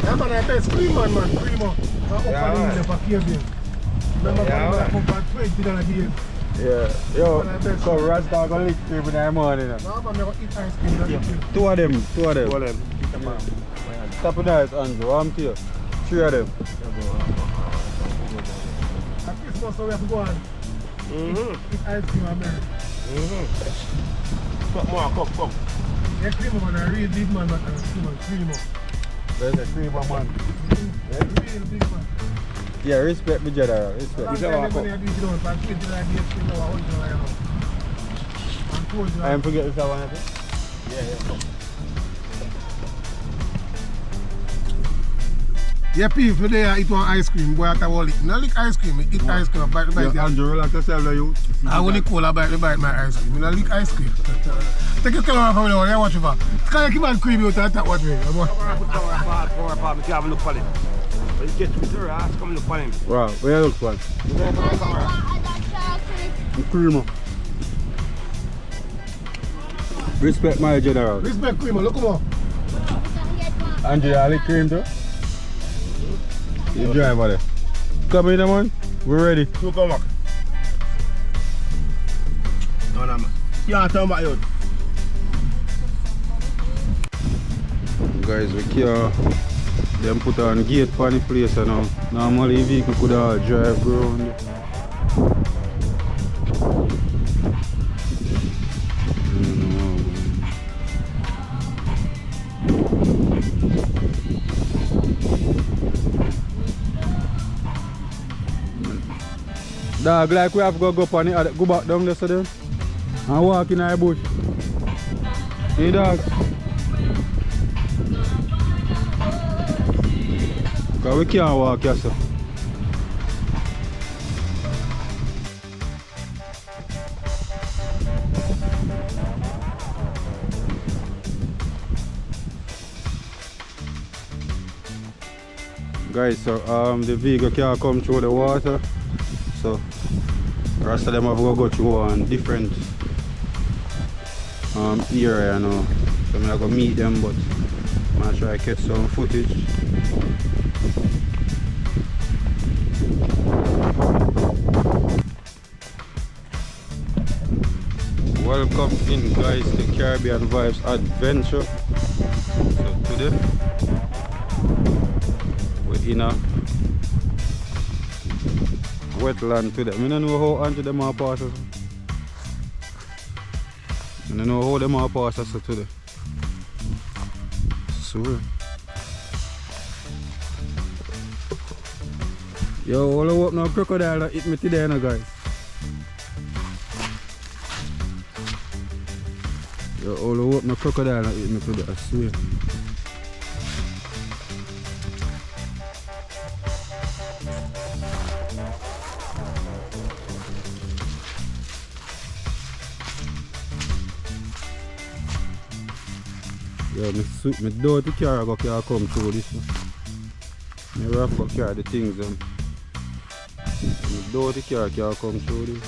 Yeah, man, I best cream man, primo. Yeah, man. Remember, Yeah, I come back $20 a day. Yeah, yo, so Rasta gonna lick cream in the morning. No, man, I eat ice cream. Two of them. Two of them. Top of that, Andrew, I'm here. Three of them. At Christmas, so we have to go on. Eat ice cream, man. Come. Yeah, cream man, a real big man, but cream. There's a cream man. Yeah, real big man. Yeah, respect me, General. Respect. I am forget if I want to. Yeah. Yeah, people today I eat one ice cream, boy, I will lick. Not lick ice cream, I eat ice cream, bite. Yeah, Andrew, relax yourself, you. I will lick cola, bite my ice cream. I lick ice cream. Take your camera from now, I watch you for. Can you keep on cream out and watch me? I'm going to have a look for him. When you get to the house, come look for him. Wow, where you look for? Creamer. Respect my General. Respect creamer, look come on. Andrew, you like cream too? You drive over there. Come in, man. We're ready. So come back. No, man. You want to turn back out? Guys, we can't them put on gate for the place now. Normally vehicle could all drive around. Dog, like we have to go up on it, go back down there so then and walk in the bush. Hey dog. Because we can't walk here so. Guys, so the vehicle can't come through the water. So Rasta them have to go through one different area, you know. So I'm going to meet them, but I'm going to try to get some footage. Welcome in, guys, to Caribbean Vibes Adventure. So today we're in a wetland today. I don't know how Andrew them are pass us. I don't know how them are pass us today. Swear. Yo, all I hope no crocodile that hit me today, no guys. Yo, all I hope no crocodile that hit me today, I swear. Yo, my door to car go come through this one. My rough go carry the things my door to car can come through this.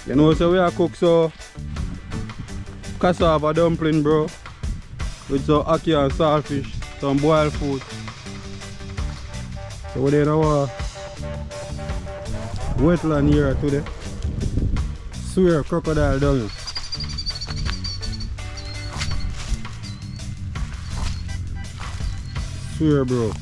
You know, so we are cook so cassava dumpling, bro, with some ackee and saltfish, some boiled food. So we're in our wetland here today. Swear crocodile down here. Swear, bro.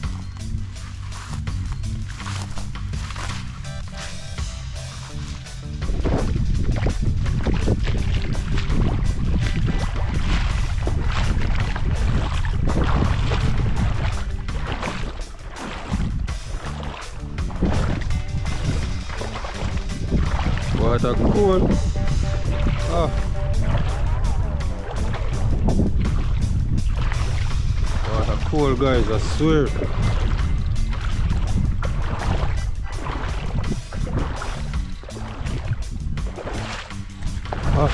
Water cool. Ah. Water cool, guys, I swear. Ah.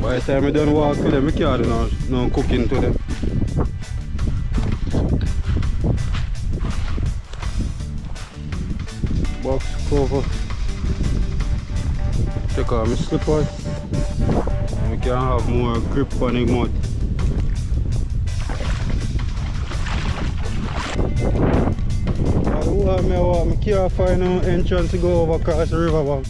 By the time I don't walk to them, I can't do no cooking to them. Box cover. Take off my slippers. We can have more grip on the mud. I can't find no entrance to go over across the river bank.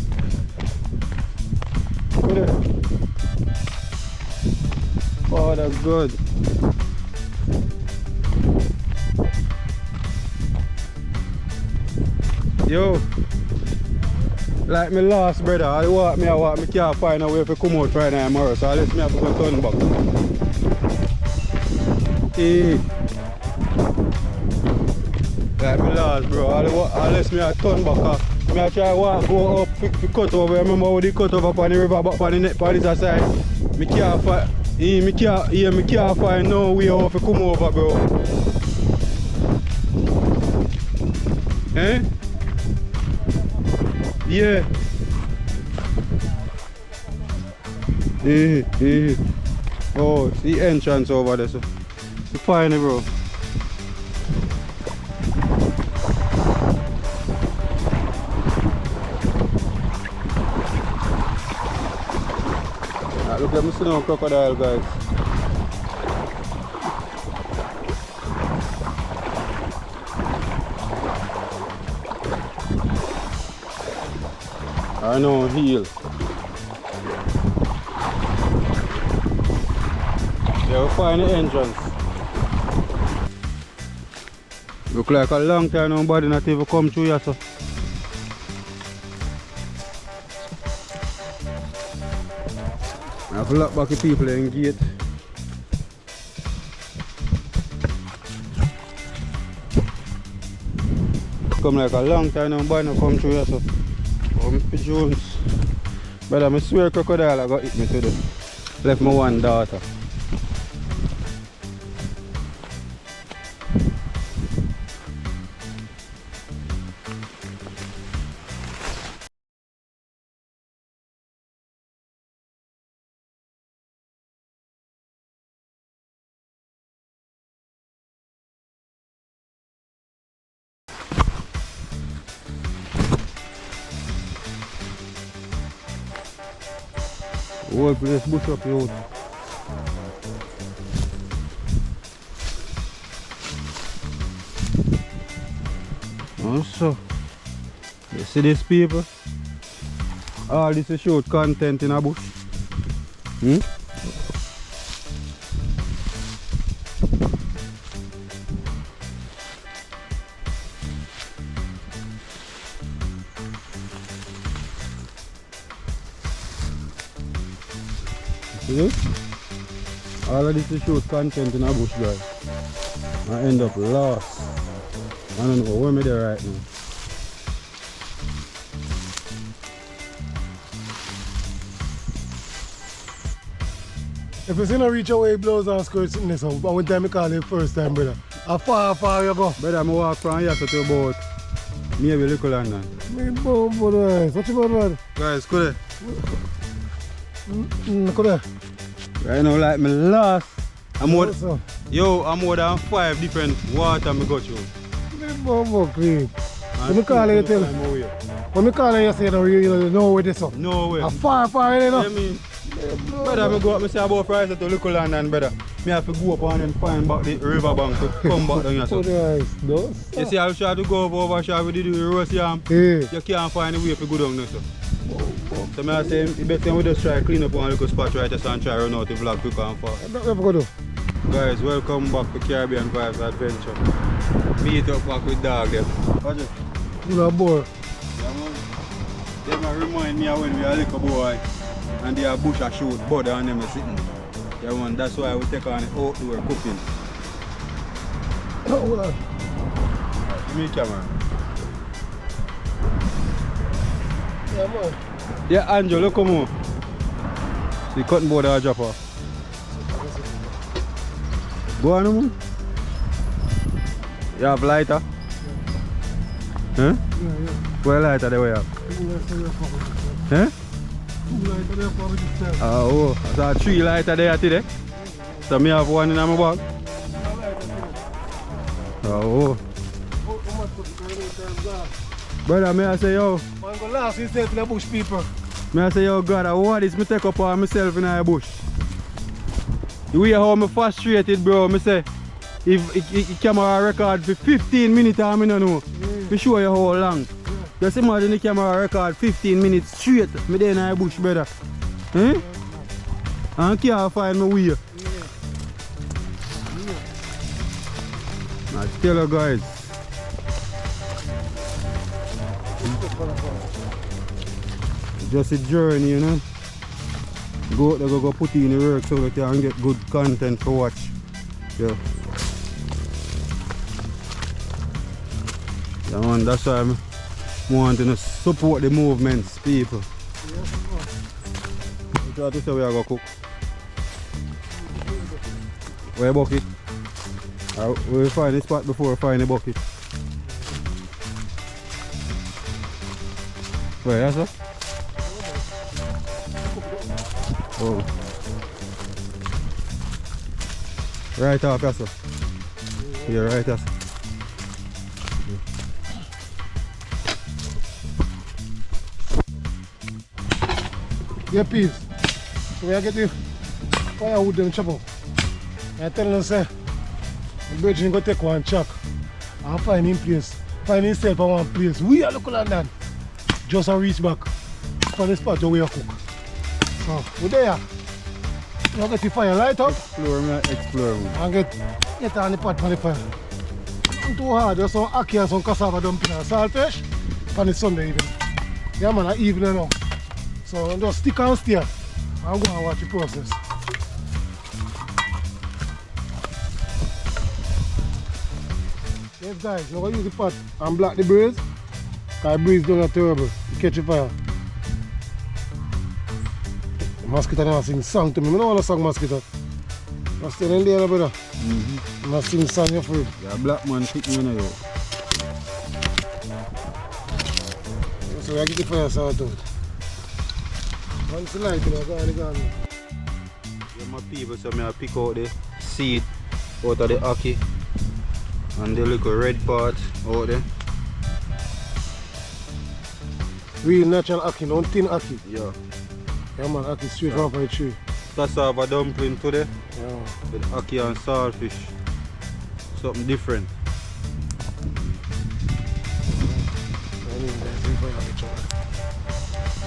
Oh, that's good. Yo, like my last brother, I walk, me can't find a way to come out right now tomorrow, so let me have to go turn back. Hey. Like my last bro, unless me I turn back, me I try walk go up to cut over. Remember how they cut over on the river back on the net on this side? Me can't find, me can't find no way how to come over, bro. Eh? Yeah. Oh, see entrance over there, so you find it, bro. Look at me see no crocodile, guys. I know, heel. Yeah, we find the entrance. Look like a long time nobody not even come through here, so. I have to lock back the people in the gate. Come like a long time nobody not come through here, so. Pigeons. But I swear crocodile I got hit me today. Left my one daughter. Whole place bush up here. Also, you see these people? All this is short content in a bush. See? All of this is short content in a bush, guys. I end up lost. I don't know where I'm there right now. If you see no reach away blows and skirts in this house, but one time I call it first time, brother. How far you go? Brother, I walk from here to about maybe Little London. What you about? Guys, could Could right now, like me last, I'm more than 5 different water I go through. Clean. When I call you, when I call you, say you know where this up. No way. How far you know? I mean, brother, I go up and say about price to Little London, brother. I have to go up and then find back the river bank to come back down here. So. You see, I'll try to go over here with the roast yam. Yeah. You can't find a way to go down there. So I say, you better we just try clean up one little spot right there and try run out the vlog quick and fast. Guys, welcome back to Caribbean Vibes Adventure. Meet up back with dog them. Roger. You're a boy. Yeah, man. They might remind me of when we were a little boy and they are bush a shoot butter and them sitting. Yeah, man, that's why we take on the outdoor cooking. Hold on. Give me the camera. Yeah, man. Yeah, Angel, look come on. See, cutting board or drop off. Go on, man. You have lighter? Yeah. Huh? Yeah. Where lighter they have? Huh? Oh, so 3 lighter there today? So me have one in my bag? Oh. Brother, may I say yo? Man, go last instead to the bush people. I say, yo God, I want this, I take up on myself in the bush. The way how I'm frustrated, bro, I say, if the camera record for 15 minutes, I don't know. I show you how long. Just imagine the camera record 15 minutes straight, me there in the bush, brother. Eh? I can't find my way. I tell you guys. Just a journey, you know. Go out there, go put it in the work so that you can get good content to watch. Yeah. Yeah, man, that's why I'm wanting to support the movements, people. We try to say we are going to cook. Where bucket? We'll find a spot before we find a bucket. Where, that's it? Oh. Right off, yes sir. Yeah, right, yes. Yeah, peas. So we are getting firewood and chop up. I tell them, say, the virgin go take one chuck and find him place. Find himself at one place. We are looking at that. Just a reach back for the spot where we are cook. So we're there. You get the fire light up. Explore. And get on the pot for the fire. Not too hard, just some ackee and some cassava dumpling and saltfish for the Sunday evening. Yeah man, at evening now. So just stick and stay and go and watch the process. Yes guys, now we use the pot and block the breeze. Because the breeze don't terrible. You catch the fire. The mosquito never sing song to me. I don't want to sing mosquito. I'm still in there, brother. I'm not sing song, you're afraid. Yeah, black man pick me now. So I get the fire started out. Once the light, go on. Yeah, my people, so I pick out the seed out of the ackee and the little red part out there. Real natural ackee, no thin ackee. Yeah. Yeah man, ackee straight from the tree. Cassava dumpling today. Yeah. With ackee and saltfish. Something different.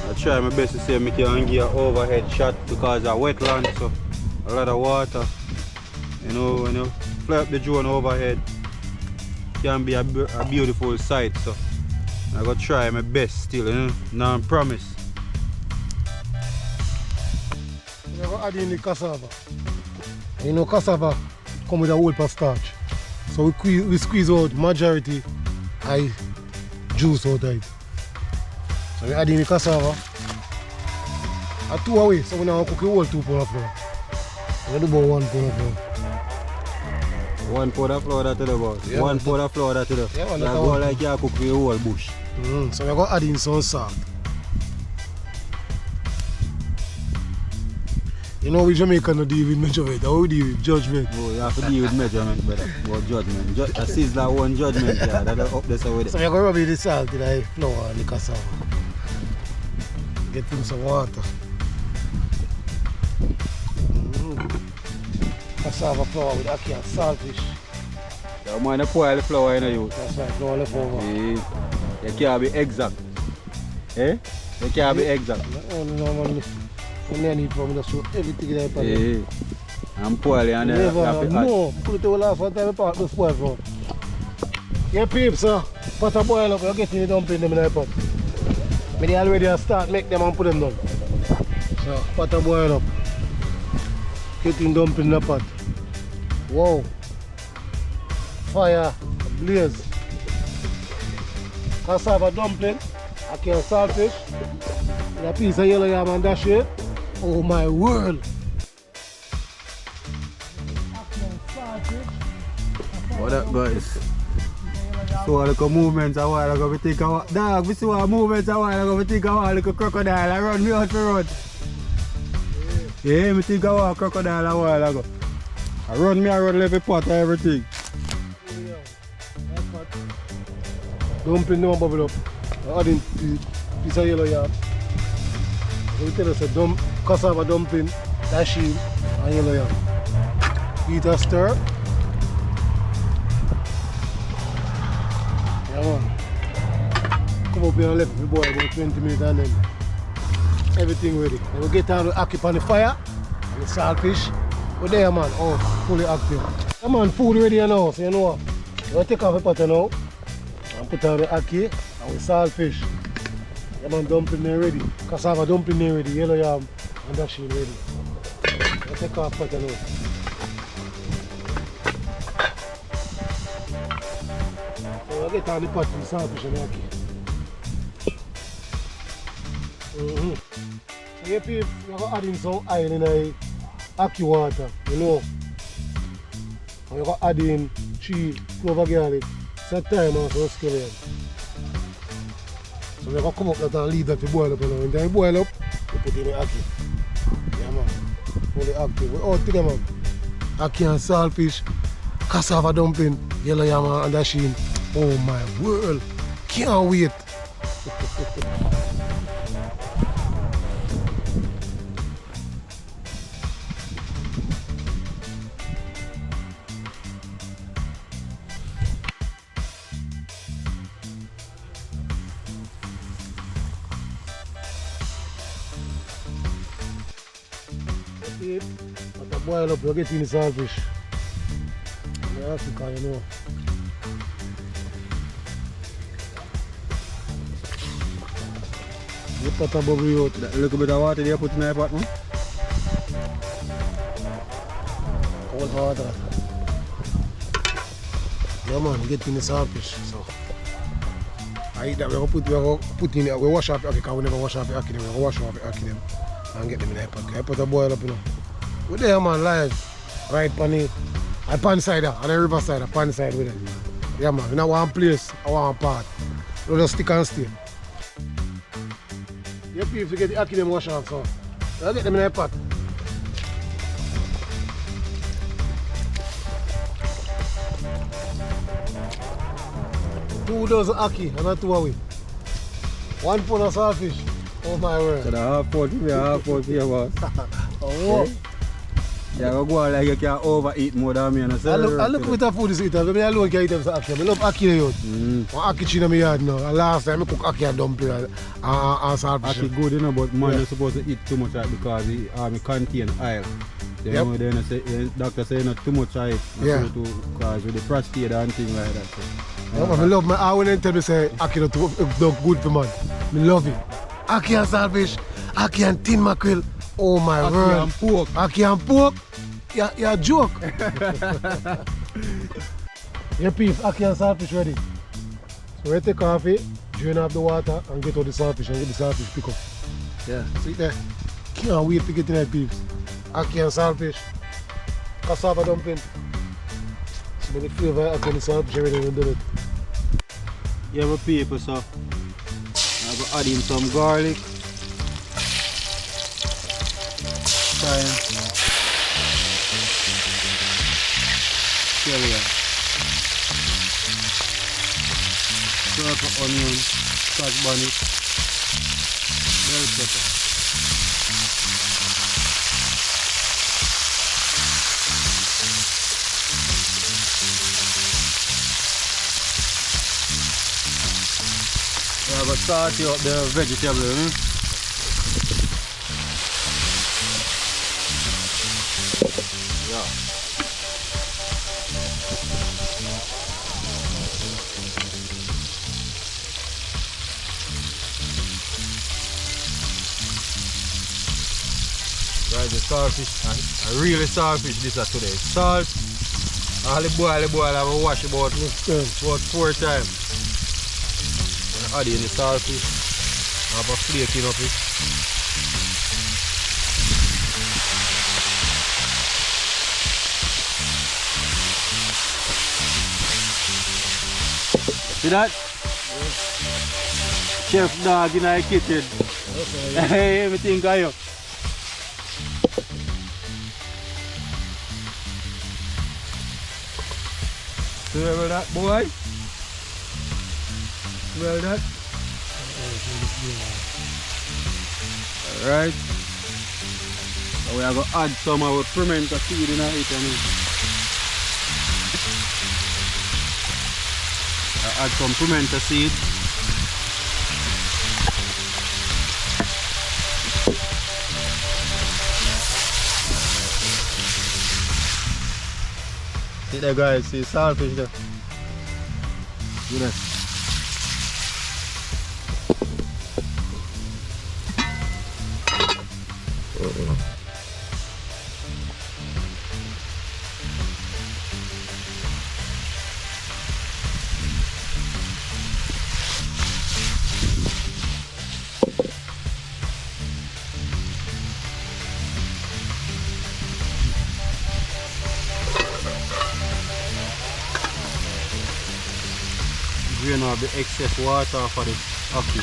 I try my best to say I can give an overhead shot because of wetland, so a lot of water. You know, fly up the drone overhead can be a beautiful sight. So I gotta try my best still, you know. Now I promise. You gotta add in the cassava. You know cassava come with a whole of starch. So we squeeze out majority high juice out of it. So we add in the cassava. At 2 away, so we now cook the whole 2 pounds of flour. We do about 1 pound of flour. 1 pound of flour that about. Yeah, 1 pound of flour that yeah, man, go like you cook the whole bush. So we're going to add in some salt. You know we Jamaica no deal with measurement, how we deal with judgment. Oh, you have to deal with measurement, brother. What judgment? A sizzler one judgment, yeah. That's up there so with it. So we're going to rub in the salt in the flour and the cassava. Get in some water. Cassava flour with ackee and saltfish. You mind to pour the flour in you. That's right, flour left over. Yeah. You can't be exact. Eh? You can't be exact. No, when I need from just show everything in the pan. Yeah. And pour it and then no, put it all off one time apart to spoil from. Yeah, peeps, pot a boil up, you're getting the dumpling them in the pot. I already start make them and put them down. So, pot a boil up. Getting dumpling in the pot. Wow. Fire, blaze. Cassava dumpling, ackee and saltfish. With a piece of yellow yam and dash it. Oh my world! What up, guys? So, I look at movements a while ago, we think of dog, we see what movements a while ago, we think of a little crocodile, I run me out the road. Yeah, we think of a crocodile a while ago. I run me around every pot and everything. Dumpling don't bubble up. I add in piece of yellow yam. We tell us a cassava dumpling, dasheen, and yellow yam. Heat a stir. Yeah man. Come up here and left the boil about 20 minutes and then everything ready. Then we get on the ackee on the fire and the saltfish. We're there man, oh, fully active. Yeah man, food ready now, so you know what? We'll take off the pot now and put on the ackee and the saltfish. Yeah man, dumpling there ready. Cassava dumpling there ready, yellow yam and dasheen ready. We'll take off the pot now. So we'll get on the pot with the saltfish and the ackee. So here people, you're going to add in some oil in the ackee water, you know. And you're going to add in 3 cloves of garlic, set time and some scallion. So we're going to come up that and leave that to boil up, you know. When they boil up, we put in the ackee. Yeah man, fully active. We're out together man. Ackee and saltfish, cassava dumpling, yellow yam and dasheen. Oh my world, can't wait. At the boil up, you get in the saltfish. In Africa, you know. You put a bubble out. A little bit of water there put in the pot, man. Cold water. Yeah man, get in the saltfish. So I eat that, we're going to put in it, we wash off the ackee, because we never wash off the ackee, we're going to wash off the ackee them and get them in the pot. I put a boil up, you know. We're there man, live. Right on the pan side and the river side, pan side with it. Yeah man, in one place, I want part. We just stick and stay. Yeah people, get the ackee them wash off, so we'll get them in the pot. Two dozen ackee and not 2 away. 1 pound of saltfish. Oh my word. So the half pot for your boss. Oh. Yeah, go on like you can overeat more than me and I look with the food is eaten. I alone can eat them ackee. I love ackee out. One ackee in my yard now. And last time I cook ackee and dumpling and saltfish. Ackee good, you know, but man is supposed to eat too much of it because it contain oil. You know, then the doctor say not too much of it. Yeah. Because with the prostate and things like that. So. I love my I when tell me say ackee not good for man. I love it. Ackee and saltfish, ackee and tin mackerel. Oh my word. Ackee and pork. Ackee and pork. You're a joke. Your piece, ackee and saltfish ready. So we take off it, drain off the water and get out the saltfish and get the saltfish pick up. Yeah, see there. Can't wait to get in that peeps. Ackee and saltfish, cassava dumpling. So when the flavor of the saltfish ready to do it. You have a paper, so I'm going to add in some garlic. Thyme. Scallion. Purple onion, scotch bonnet, bell pepper. We have to start up the vegetable. Yeah. Right, the saltfish, I really saltfish this today. Salt, all the boil, I will wash about 4 times. Add in the saltfish, have a flaking of it. See that? Yeah. Chef dog in the kitchen. Okay. Hey, everything got you. Smell that, boy? Smell that? Alright. So we are going to add some of our pimento seed in it. Add some pimento seed. See there guys, see saltfish there. Look at that. Drain off the excess water for the ackee.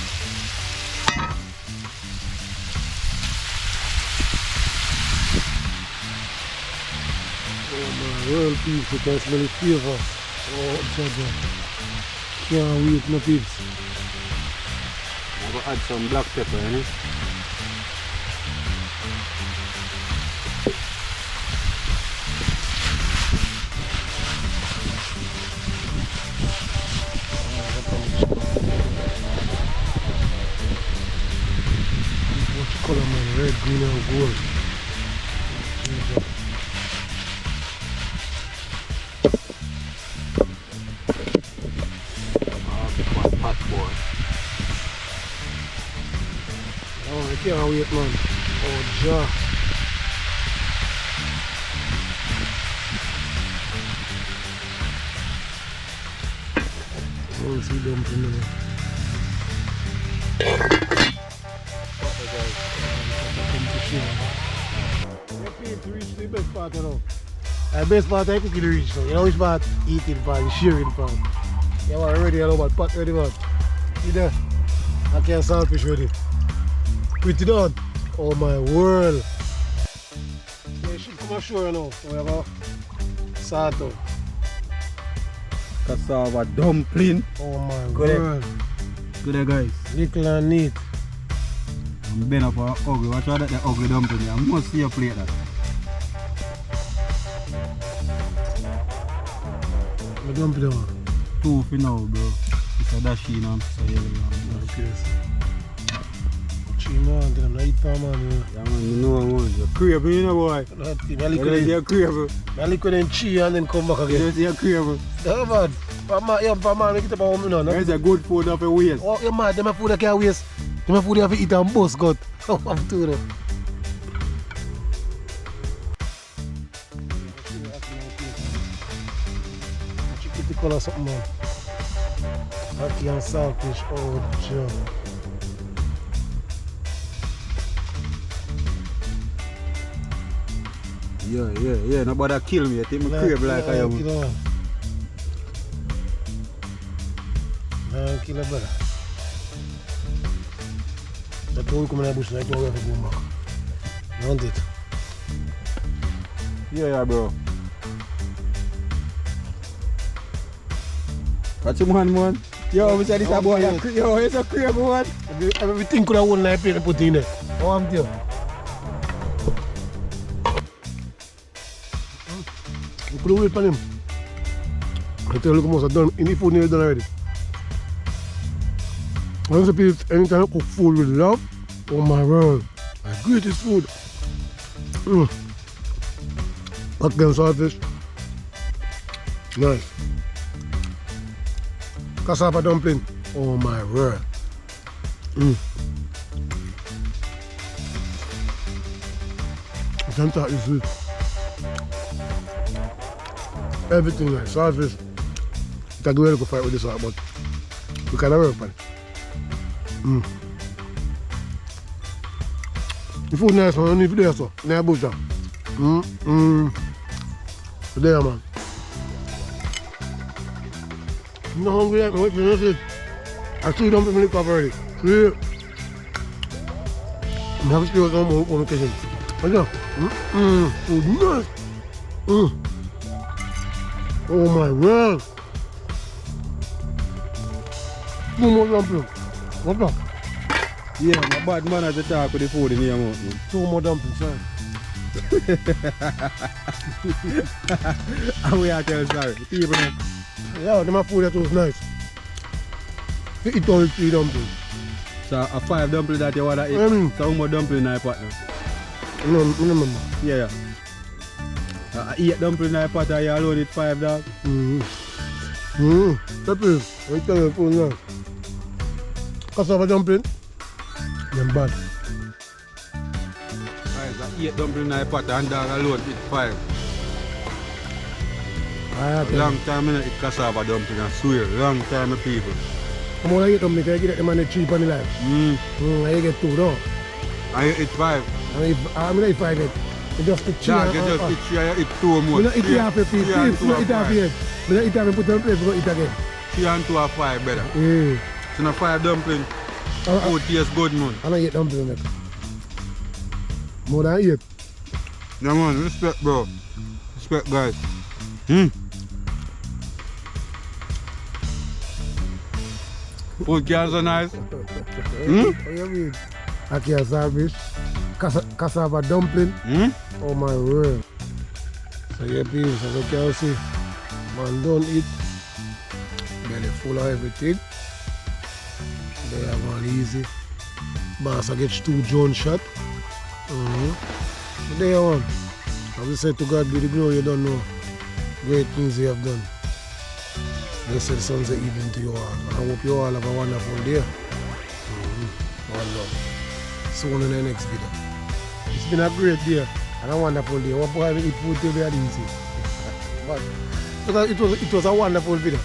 Oh my world peeps, you can smell the flavor. Oh Jaja. Can't wait no peeps. I'm going to add some black pepper in it. What you call them, red, green and gold. Oh, I can't wait, man. Oh, Jah. Oh, see them from there. To reach the best part, you know. The best part I cook to reach, so you know which part? Eating part, the sharing part. You are ready, you know what? Pot ready, man. See there? I can't saltfish ready. Pretty done. Oh my world. So you should come ashore now. So we have a salt out. Cassava dumpling. Oh my Good world. Good day guys. Little and neat. I'm been up for ugly. Watch out that the ugly dumpling. I must see a plate that. The dumpling one. Two for now bro. It's a dashi now. So yeah, Okay. Man, I'm not eating for man. yeah man, you know man. You're craving, you know boy. You're craving. I liquid in cheese and then come back again. You're craving. Yeah, man. For man, we get up home, you know. There's a good food up a waste. Oh, yeah, man. Them food I can't waste. Them food you have to eat and bust, God. Oh, I'm too though. Check the color something, man. Ackee and saltfish. Oh, Joe. Yeah. Nobody kill me. I think my crave like I am. Kill a brother. That's why we come in the bush like we have to go back. You want it? Yeah, bro. What's your man? Yo, we said this a boy. Yo, it's a crave one. Everything could have one like plate and put in there. Oh, I'm there. You could have wait for him. I tell you, look, most done. Any food nearly done already. Once anytime I cook food with love, oh my word, my greatest food. Ackee and saltfish. Nice. Cassava dumpling. Oh my word. I can't talk this sweet. Everything like saltfish. I do really go fight with this out, but we can work on it. The food nice, man. Only for there, so. Near bush, there, man. I'm not hungry yet, man. What you say? I still don't feel like already. See? I have to still come home on the kitchen. What's that? Food nice. Oh my God. Two more dumplings. What's that? Yeah, my bad man has to talk with the food in your mouth, man. 2 more dumplings, sir. And we are telling sorry. People know. Yeah, my food that was nice. You eat only 3 dumplings. So a 5 dumpling that you want to eat. So how much dumpling in your pot now? No, remember. Yeah. 8 dumpling in your pot and you alone eat 5 dog. That is, I tell you food now. Cassava dumpling, them bad. Guys, 8 dumpling in your pot and dog alone eat 5. Long time I eat cassava dumpling, I swear. Long time people. I'm gonna get them, I get them on the cheap on the life. I get 2 though. I eat 5. I'm not eat 5 yet. You just eat 3. Dog, you just eat 3 and you eat 2 more. You don't eat half a piece. You don't eat half yet. You don't eat half and put them place, you eat again. 3 and 2 are 5 better. Yeah. So now 5 dumpling, food tastes good, man. I don't eat dumpling, mate. More than 8. Yeah, man, respect, bro. Respect, guys. Food cans are nice. What do you mean? I can't service. Cassava dumpling. Oh my word. So yeah, people, as you can see, man don't eat. Belly full of everything. They have all easy. Boss, I get 2 Jones shot. But there you are. As we said, to God be the glory, you don't know. Great things you have done. Blessed sons of evening to you all. I hope you all have a wonderful day. One love. See you in the next video. It's been a great day and a wonderful day. What boy will eat food till we are easy. But it was a wonderful video.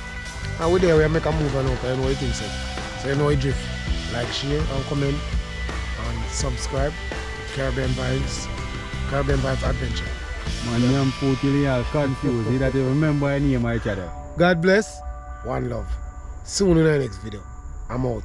And we there we make a move and out. I know what you think, so you know it drift. Like, share and comment and subscribe to Caribbean Vibes Adventure. Man, I'm totally all confused. You don't even remember your name of each other. God bless. One love. Soon in the next video. I'm out.